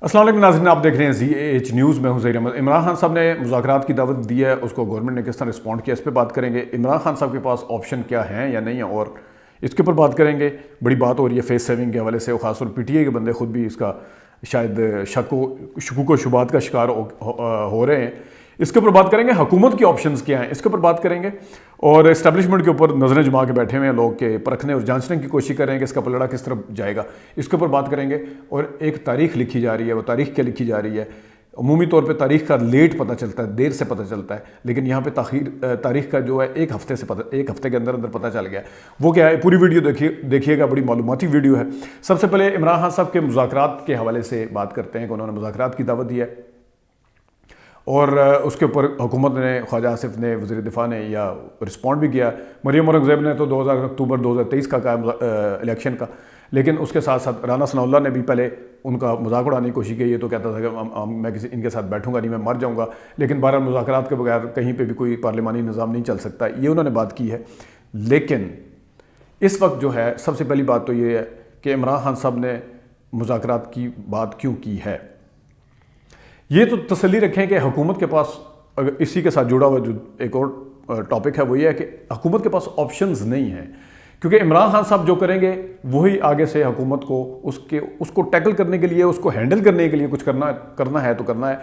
السلام علیکم ناظرین، آپ دیکھ رہے ہیں ZAH نیوز میں ہوں ظہیر احمد۔ عمران خان صاحب نے مذاکرات کی دعوت دی ہے، اس کو گورنمنٹ نے کس طرح رسپونڈ کیا، اس پہ بات کریں گے۔ عمران خان صاحب کے پاس آپشن کیا ہیں یا نہیں ہیں، اور اس کے اوپر بات کریں گے۔ بڑی بات ہو رہی ہے فیس سیونگ کے حوالے سے، اور خاص طور پی ٹی آئی کے بندے خود بھی اس کا شاید شکوک و شبہات کا شکار ہو رہے ہیں۔ اس کے اوپر بات کریں گے۔ حکومت کی آپشنز کیا ہیں، اس کے اوپر بات کریں گے، اور اسٹیبلشمنٹ کے اوپر نظریں جما کے بیٹھے ہوئے ہیں لوگ کہ پرکھنے اور جانچنے کی کوشش کریں کہ اس کا پلڑا کس طرف جائے گا، اس کے اوپر بات کریں گے۔ اور ایک تاریخ لکھی جا رہی ہے، وہ تاریخ کیا لکھی جا رہی ہے؟ عمومی طور پہ تاریخ کا لیٹ پتہ چلتا ہے، دیر سے پتہ چلتا ہے، لیکن یہاں پہ تاریخ کا جو ہے ایک ہفتے کے اندر پتہ چل گیا۔ وہ کیا ہے؟ پوری ویڈیو دیکھیے گا، بڑی معلوماتی ویڈیو ہے۔ سب سے پہلے عمران خان صاحب کے مذاکرات کے حوالے سے بات کرتے ہیں کہ انہوں نے مذاکرات کی دعوت دی ہے، اور اس کے اوپر حکومت نے، خواجہ آصف نے، وزیر دفاع نے یا رسپونڈ بھی کیا۔ مریم اورنگزیب نے تو 2000 اکتوبر 2023 کا کہا الیکشن کا، لیکن اس کے ساتھ ساتھ رانا ثناء اللہ نے بھی پہلے ان کا مذاق اڑانے کی کوشش کی۔ یہ تو کہتا تھا کہ میں ان کے ساتھ بیٹھوں گا نہیں، میں مر جاؤں گا، لیکن بہرحال مذاکرات کے بغیر کہیں پہ بھی کوئی پارلیمانی نظام نہیں چل سکتا، یہ انہوں نے بات کی ہے۔ لیکن اس وقت جو ہے سب سے پہلی بات تو یہ ہے کہ عمران خان صاحب نے مذاکرات کی بات کیوں کی ہے۔ یہ تو تسلی رکھیں کہ حکومت کے پاس، اگر اسی کے ساتھ جڑا ہوا جو ایک اور ٹاپک ہے وہ یہ ہے کہ حکومت کے پاس آپشنز نہیں ہیں، کیونکہ عمران خان صاحب جو کریں گے وہی آگے سے حکومت کو اس کو ٹیکل کرنے کے لیے، اس کو ہینڈل کرنے کے لیے کچھ کرنا ہے تو کرنا ہے۔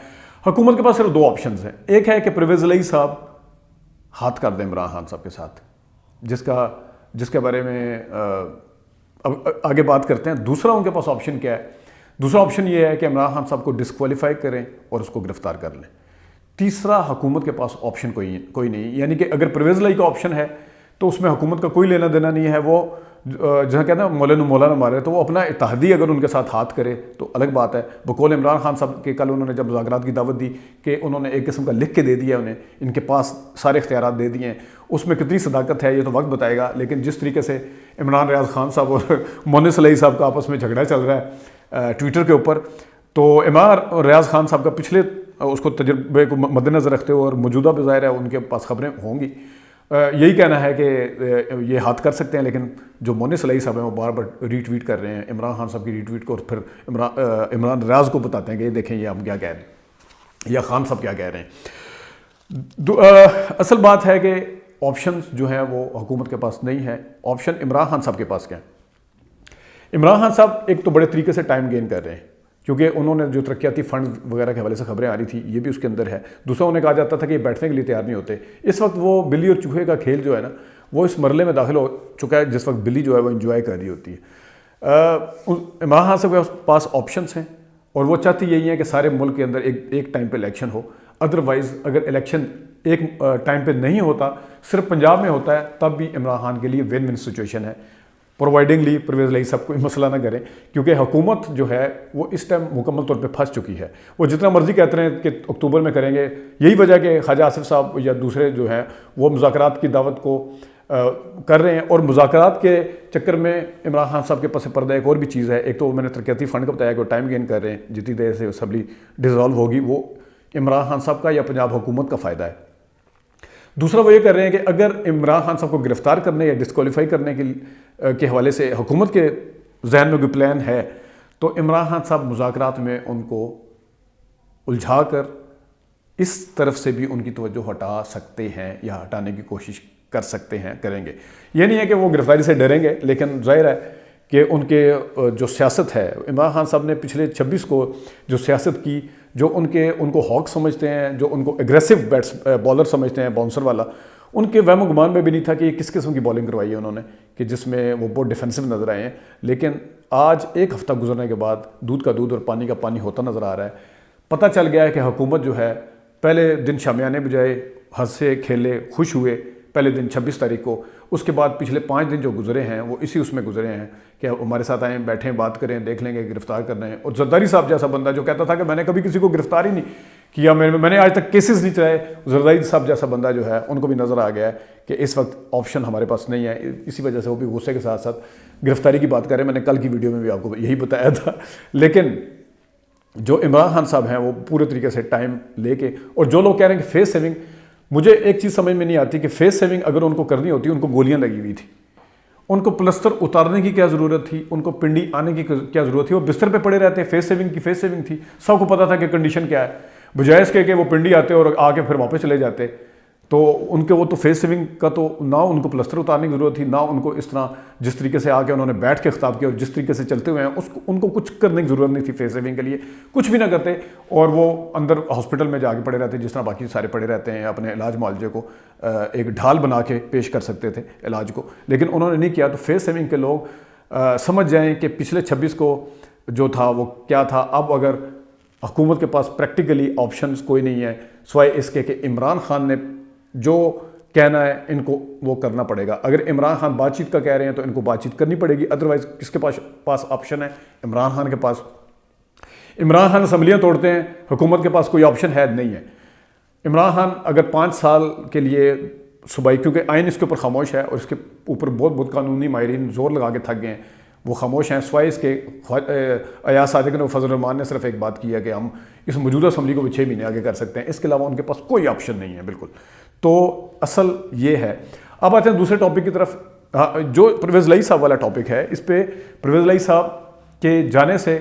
حکومت کے پاس صرف دو آپشنز ہیں۔ ایک ہے کہ پرویز الہی صاحب ہاتھ کر دیں عمران خان صاحب کے ساتھ، جس کے بارے میں اب آگے بات کرتے ہیں۔ دوسرا ان کے پاس آپشن کیا ہے؟ دوسرا آپشن یہ ہے کہ عمران خان صاحب کو ڈسکوالیفائی کریں اور اس کو گرفتار کر لیں۔ تیسرا حکومت کے پاس آپشن کوئی نہیں، یعنی کہ اگر پرویز الہی کا آپشن ہے تو اس میں حکومت کا کوئی لینا دینا نہیں ہے۔ وہ جہاں کہتے ہیں مولانا مارے، تو وہ اپنا اتحادی اگر ان کے ساتھ ہاتھ کرے تو الگ بات ہے۔ بقول عمران خان صاحب کے کل انہوں نے جب مذاکرات کی دعوت دی کہ انہوں نے ایک قسم کا لکھ کے دے دیا، انہیں ان کے پاس سارے اختیارات دے دیے ہیں۔ اس میں کتنی صداقت ہے یہ تو وقت بتائے گا، لیکن جس طریقے سے عمران ریاض خان صاحب اور مونس الہی صاحب کا آپس میں جھگڑا چل رہا ہے ٹویٹر کے اوپر، تو عمران ریاض خان صاحب کا پچھلے اس کو تجربے کو مد نظر رکھتے ہوئے اور موجودہ بھی ظاہر ہے ان کے پاس خبریں ہوں گی، یہی کہنا ہے کہ یہ ہاتھ کر سکتے ہیں۔ لیکن جو مونس الہی صاحب ہیں وہ بار بار ری ٹویٹ کر رہے ہیں عمران خان صاحب کی ری ٹویٹ کو، اور پھر عمران ریاض کو بتاتے ہیں کہ یہ دیکھیں یہ ہم کیا کہہ رہے ہیں یا خان صاحب کیا کہہ رہے ہیں۔ اصل بات ہے کہ آپشنز جو ہیں وہ حکومت کے پاس نہیں ہے۔ آپشن عمران خان صاحب کے پاس کیا ہے؟ عمران خان صاحب ایک تو بڑے طریقے سے ٹائم گین کر رہے ہیں، کیونکہ انہوں نے جو ترقیاتی فنڈ وغیرہ کے حوالے سے خبریں آ رہی تھی، یہ بھی اس کے اندر ہے۔ دوسرا انہیں کہا جاتا تھا کہ یہ بیٹھنے کے لیے تیار نہیں ہوتے۔ اس وقت وہ بلی اور چوہے کا کھیل جو ہے نا، وہ اس مرحلے میں داخل ہو چکا ہے جس وقت بلی جو ہے وہ انجوائے کر رہی ہوتی ہے۔ عمران خان صاحب کے پاس آپشنس ہیں، اور وہ چاہتی یہی ہیں کہ سارے ملک کے اندر ایک ٹائم پہ الیکشن ہو۔ ادروائز اگر الیکشن ایک ٹائم پہ نہیں ہوتا، صرف پنجاب میں ہوتا ہے، تب بھی عمران خان کے لیے ون ون سچویشن ہے، پرووائڈنگلی پرویز الہی صاحب کوئی مسئلہ نہ کریں، کیونکہ حکومت جو ہے وہ اس ٹائم مکمل طور پہ پھنس چکی ہے۔ وہ جتنا مرضی کہتے ہیں کہ اکتوبر میں کریں گے، یہی وجہ کہ خواجہ آصف صاحب یا دوسرے جو ہیں وہ مذاکرات کی دعوت کو کر رہے ہیں، اور مذاکرات کے چکر میں عمران خان صاحب کے پس پردہ ایک اور بھی چیز ہے۔ ایک تو میں نے ترقیاتی فنڈ کا بتایا کہ وہ ٹائم گین کر رہے ہیں، جتنی دیر سے اسمبلی ڈیزالو ہوگی وہ عمران خان صاحب کا یا پنجاب حکومت کا فائدہ ہے۔ دوسرا وہ یہ کر رہے ہیں کہ اگر عمران خان صاحب کو گرفتار کرنے یا ڈسکوالیفائی کرنے کے حوالے سے حکومت کے ذہن میں کوئی پلان ہے، تو عمران خان صاحب مذاکرات میں ان کو الجھا کر اس طرف سے بھی ان کی توجہ ہٹا سکتے ہیں یا ہٹانے کی کوشش کر سکتے ہیں، کریں گے۔ یہ نہیں ہے کہ وہ گرفتاری سے ڈریں گے، لیکن ظاہر ہے کہ ان کے جو سیاست ہے، عمران خان صاحب نے پچھلے 26 کو جو سیاست کی، جو ان کو ہاک سمجھتے ہیں، جو ان کو اگریسو بالر سمجھتے ہیں، باؤنسر والا، ان کے وہم و گمان میں بھی نہیں تھا کہ یہ کس قسم کی بالنگ کروائی ہے انہوں نے کہ جس میں وہ بہت ڈیفینسو نظر آئے ہیں۔ لیکن آج ایک ہفتہ گزرنے کے بعد دودھ کا دودھ اور پانی کا پانی ہوتا نظر آ رہا ہے۔ پتہ چل گیا ہے کہ حکومت جو ہے پہلے دن شامیانے بجائے ہنسے کھیلے خوش ہوئے پہلے دن 26 تاریخ کو، اس کے بعد پچھلے 5 دن جو گزرے ہیں وہ اس میں گزرے ہیں کہ ہمارے ساتھ آئیں، بیٹھیں، بات کریں، دیکھ لیں گے گرفتار کر رہے ہیں۔ اور زرداری صاحب جیسا بندہ جو کہتا تھا کہ میں نے کبھی کسی کو گرفتار ہی نہیں کیا، میں نے آج تک کیسز نہیں چلائے، زرداری صاحب جیسا بندہ جو ہے ان کو بھی نظر آ گیا ہے کہ اس وقت آپشن ہمارے پاس نہیں ہے۔ اسی وجہ سے وہ بھی غصے کے ساتھ ساتھ گرفتاری کی بات کر رہے ہیں۔ میں نے کل کی ویڈیو میں بھی آپ کو یہی بتایا تھا۔ لیکن جو عمران خان صاحب ہیں وہ پورے طریقے سے ٹائم لے کے، اور جو لوگ کہہ رہے ہیں کہ فیس سیونگ، مجھے ایک چیز سمجھ میں نہیں آتی کہ فیس سیونگ اگر ان کو کرنی ہوتی ان کو گولیاں لگی ہوئی تھی، ان کو پلستر اتارنے کی کیا ضرورت تھی, ان کو پنڈی آنے کی کیا ضرورت تھی؟ وہ بستر پہ پڑے رہتے, فیس سیونگ تھی, سب کو پتا تھا کہ کنڈیشن کیا ہے, بجائے اس کے کہ وہ پنڈی آتے اور آ کے پھر واپس چلے جاتے. تو ان کے وہ تو فیس سیونگ کا تو نہ ان کو پلستر اتارنے کی ضرورت تھی, نہ ان کو اس طرح جس طریقے سے آ کے انہوں نے بیٹھ کے خطاب کیا اور جس طریقے سے چلتے ہوئے ہیں ان کو کچھ کرنے کی ضرورت نہیں تھی. فیس سیونگ کے لیے کچھ بھی نہ کرتے اور وہ اندر ہاسپٹل میں جا کے پڑے رہتے جس طرح باقی سارے پڑے رہتے ہیں, اپنے علاج معالجے کو ایک ڈھال بنا کے پیش کر سکتے تھے علاج کو, لیکن انہوں نے نہیں کیا. تو فیس سیونگ کے لوگ سمجھ جائیں کہ پچھلے 26 کو جو تھا وہ کیا تھا. اب اگر حکومت کے پاس پریکٹیکلی آپشنز کوئی نہیں ہے سوائے اس کے کہ عمران خان نے جو کہنا ہے ان کو وہ کرنا پڑے گا. اگر عمران خان بات چیت کا کہہ رہے ہیں تو ان کو بات چیت کرنی پڑے گی, ادروائز کس کے پاس آپشن ہے؟ عمران خان کے پاس. عمران خان اسمبلیاں توڑتے ہیں, حکومت کے پاس کوئی آپشن ہے نہیں ہے. عمران خان اگر 5 سال کے لیے صوبائی, کیونکہ آئین اس کے اوپر خاموش ہے اور اس کے اوپر بہت قانونی ماہرین زور لگا کے تھک گئے ہیں, وہ خاموش ہیں سوائے اس کے ایاز صادق اور فضل الرحمان نے صرف ایک بات کی ہے کہ ہم اس موجودہ اسمبلی کو بھی 6 مہینے آگے کر سکتے ہیں, اس کے علاوہ ان کے پاس کوئی آپشن نہیں ہے بالکل. تو اصل یہ ہے. اب آتے ہیں دوسرے ٹاپک کی طرف, جو پرویز الہی صاحب والا ٹاپک ہے. اس پہ پرویز الہی صاحب کے جانے سے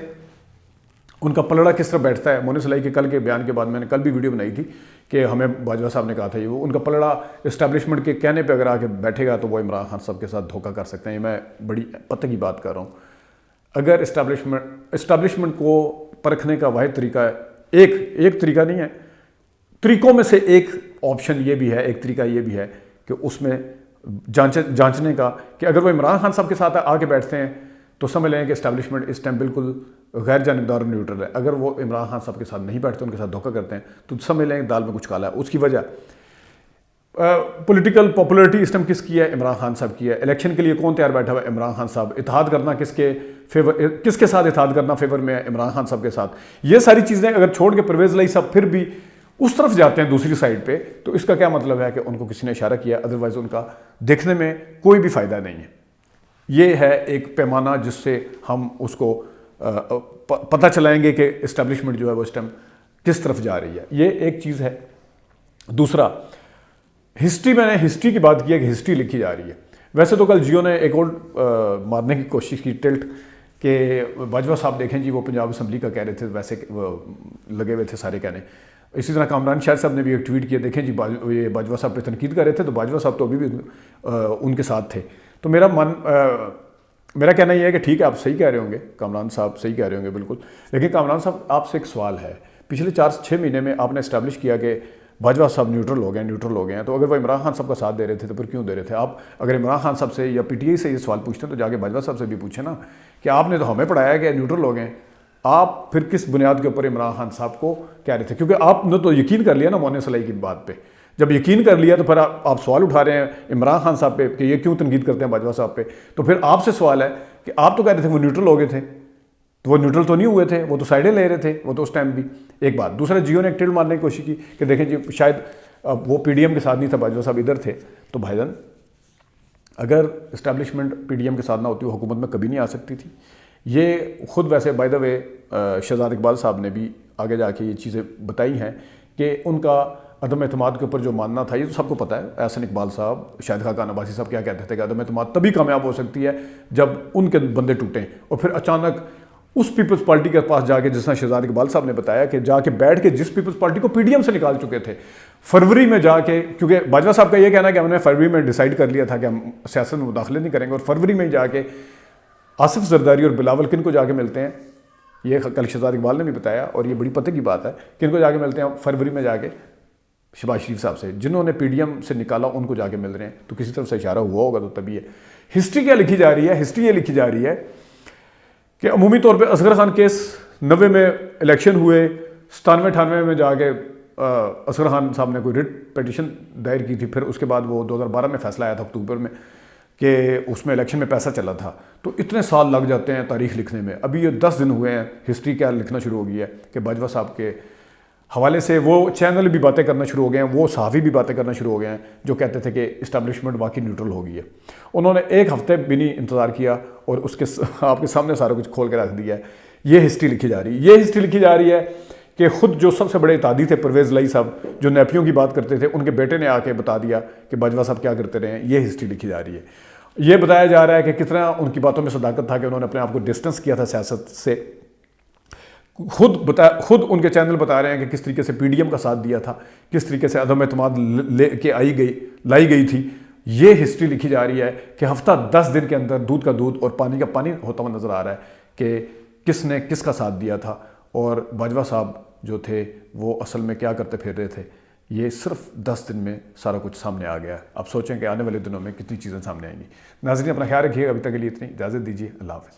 ان کا پلڑا کس طرح بیٹھتا ہے. مونس الہی کے کل کے بیان کے بعد میں نے کل بھی ویڈیو بنائی تھی کہ ہمیں باجوہ صاحب نے کہا تھا وہ ان کا پلڑا اسٹیبلشمنٹ کے کہنے پہ اگر آ کے بیٹھے گا تو وہ عمران خان صاحب کے ساتھ دھوکہ کر سکتے ہیں. میں بڑی پتہ کی بات کر رہا ہوں. اگر اسٹیبلشمنٹ کو پرکھنے کا واحد طریقہ ہے, ایک طریقہ نہیں ہے, طریقوں میں سے ایک آپشن یہ بھی ہے, ایک طریقہ یہ بھی ہے کہ اس میں جانچنے کا کہ اگر وہ عمران خان صاحب کے ساتھ آ کے بیٹھتے ہیں تو سمجھ لیں کہ اسٹیبلشمنٹ اس ٹائم بالکل غیر جانبدار اور نیوٹرل ہے. اگر وہ عمران خان صاحب کے ساتھ نہیں بیٹھتے, ان کے ساتھ دھوکہ کرتے ہیں, تو سمجھ لیں کہ دال میں کچھ کالا ہے. اس کی وجہ پولیٹیکل پاپولرٹی اس ٹائم کس کی ہے؟ عمران خان صاحب کی ہے. الیکشن کے لیے کون تیار بیٹھا ہوا ہے؟ عمران خان صاحب. اتحاد کرنا کس کے ساتھ اتحاد کرنا فیور میں ہے؟ عمران خان صاحب کے ساتھ. یہ ساری چیزیں اگر چھوڑ کے پرویز الہی صاحب پھر بھی اس طرف جاتے ہیں دوسری سائڈ پہ, تو اس کا کیا مطلب ہے کہ ان کو کسی نے اشارہ کیا, ادروائز ان کا دیکھنے میں کوئی بھی فائدہ نہیں ہے. یہ ہے ایک پیمانہ جس سے ہم اس کو پتہ چلائیں گے کہ اسٹیبلشمنٹ جو ہے وہ اس ٹائم کس طرف جا رہی ہے. یہ ایک چیز ہے. دوسرا, ہسٹری, میں نے ہسٹری کی بات کی ہے کہ ہسٹری لکھی جا رہی ہے. ویسے تو کل جیو نے ایک اور مارنے کی کوشش کی ٹلٹ کہ باجوہ صاحب دیکھیں جی وہ پنجاب اسمبلی کا کہہ رہے تھے, ویسے لگے ہوئے تھے سارے کہنے. اسی طرح کامران شاہ صاحب نے بھی ایک ٹویٹ کیا, دیکھیں جی یہ باجوہ صاحب پہ تنقید کر رہے تھے تو باجوہ صاحب تو ابھی بھی ان کے ساتھ تھے. تو میرا کہنا یہ ہے کہ ٹھیک ہے آپ صحیح کہہ رہے ہوں گے, کامران صاحب صحیح کہہ رہے ہوں گے بالکل, لیکن کامران صاحب آپ سے ایک سوال ہے. پچھلے 4-6 مہینے میں آپ نے اسٹیبلش کیا کہ باجوہ صاحب نیوٹرل ہو گئے ہیں, تو اگر وہ عمران خان صاحب کا ساتھ دے رہے تھے تو پھر کیوں دے رہے تھے آپ؟ اگر عمران خان صاحب سے یا پی ٹی آئی سے یہ سوال پوچھتے ہیں تو جا کے باجوہ صاحب سے بھی پوچھیں نا کہ آپ نے تو ہمیں پڑھایا کہ نیوٹرل ہو گئے, آپ پھر کس بنیاد کے اوپر عمران خان صاحب کو کہہ رہے تھے؟ کیونکہ آپ نے تو یقین کر لیا نا مونس الہی کی بات پہ. جب یقین کر لیا تو پھر آپ سوال اٹھا رہے ہیں عمران خان صاحب پہ کہ یہ کیوں تنقید کرتے ہیں باجوہ صاحب پہ. تو پھر آپ سے سوال ہے کہ آپ تو کہہ رہے تھے وہ نیوٹرل ہو گئے تھے, تو وہ نیوٹرل تو نہیں ہوئے تھے, وہ تو سائڈیں لے رہے تھے وہ تو اس ٹائم بھی. ایک بات. دوسرا, جیو نے ایک ٹل مارنے کی کوشش کی کہ دیکھیں جی شاید وہ پی ڈی ایم کے ساتھ نہیں تھا, باجوہ صاحب ادھر تھے. تو بھائی جان اگر اسٹیبلشمنٹ پی ڈی ایم کے ساتھ نہ ہوتی وہ حکومت میں کبھی نہیں آ سکتی تھی. یہ خود ویسے بائی دا وے شہزاد اقبال صاحب نے بھی آگے جا کے یہ چیزیں بتائی ہیں کہ ان کا عدم اعتماد کے اوپر جو ماننا تھا, یہ تو سب کو پتہ ہے. احسن اقبال صاحب, شاہد خاقان عباسی صاحب کیا کہتے تھے کہ عدم اعتماد تبھی کامیاب ہو سکتی ہے جب ان کے بندے ٹوٹیں. اور پھر اچانک اس پیپلز پارٹی کے پاس جا کے, جس طرح شہزاد اقبال صاحب نے بتایا کہ جا کے بیٹھ کے جس پیپلز پارٹی کو پی ڈی ایم سے نکال چکے تھے, فروری میں جا کے, کیونکہ باجوہ صاحب کا یہ کہنا ہے کہ ہم نے فروری میں ڈیسائیڈ کر لیا تھا کہ ہم سیاست میں مداخلت نہیں کریں گے, اور فروری میں جا کے آصف زرداری اور بلاول کن کو جا کے ملتے ہیں, یہ کل شہزاد اقبال نے بھی بتایا اور یہ بڑی پتہ کی بات ہے, کن کو جا کے ملتے ہیں فروری میں جا کے شہباز شریف صاحب سے, جنہوں نے پی ڈی ایم سے نکالا ان کو جا کے مل رہے ہیں. تو کسی طرف سے اشارہ ہوا ہوگا تو تبھی ہے. ہسٹری کیا لکھی جا رہی ہے؟ ہسٹری یہ لکھی جا رہی ہے کہ عمومی طور پہ اصغر خان کیس 90 میں الیکشن ہوئے, 97-98 میں جا کے اصغر خان صاحب نے کوئی رٹ پیٹیشن دائر کی تھی, پھر اس کے بعد وہ 2012 میں فیصلہ آیا تھا اکتوبر میں کہ اس میں الیکشن میں پیسہ چلا تھا. تو اتنے سال لگ جاتے ہیں تاریخ لکھنے میں. ابھی یہ 10 دن ہوئے ہیں, ہسٹری کیا لکھنا شروع ہو گئی ہے کہ باجوہ صاحب کے حوالے سے وہ چینل بھی باتیں کرنا شروع ہو گئے ہیں, وہ صحافی بھی باتیں کرنا شروع ہو گئے ہیں جو کہتے تھے کہ اسٹیبلشمنٹ واقعی نیوٹرل ہو گئی ہے. انہوں نے 1 ہفتے بھی نہیں انتظار کیا اور اس کے آپ کے سامنے سارا کچھ کھول کے رکھ دیا ہے. یہ ہسٹری لکھی جا رہی ہے. یہ ہسٹری لکھی جا رہی ہے کہ خود جو سب سے بڑے اتحادی تھے پرویز الہی صاحب, جو نیپیوں کی بات کرتے تھے, ان کے بیٹے نے آ کے بتا دیا کہ باجوہ صاحب کیا کرتے رہے ہیں. یہ ہسٹری لکھی جا رہی ہے. یہ بتایا جا رہا ہے کہ کتنا ان کی باتوں میں صداقت تھا کہ انہوں نے اپنے آپ کو ڈسٹنس کیا تھا سیاست سے. خود ان کے چینل بتا رہے ہیں کہ کس طریقے سے پی ڈی ایم کا ساتھ دیا تھا, کس طریقے سے عدم اعتماد لے کے لائی گئی تھی. یہ ہسٹری لکھی جا رہی ہے کہ ہفتہ 10 دن کے اندر دودھ کا دودھ اور پانی کا پانی ہوتا ہوا نظر آ رہا ہے کہ کس نے کس کا ساتھ دیا تھا اور باجوہ صاحب جو تھے وہ اصل میں کیا کرتے پھر رہے تھے. یہ صرف 10 دن میں سارا کچھ سامنے آ گیا. اب سوچیں کہ آنے والے دنوں میں کتنی چیزیں سامنے آئیں گی. ناظرین اپنا خیال رکھیے گا. ابھی تک کے لیے اتنی اجازت دیجیے. اللہ حافظ.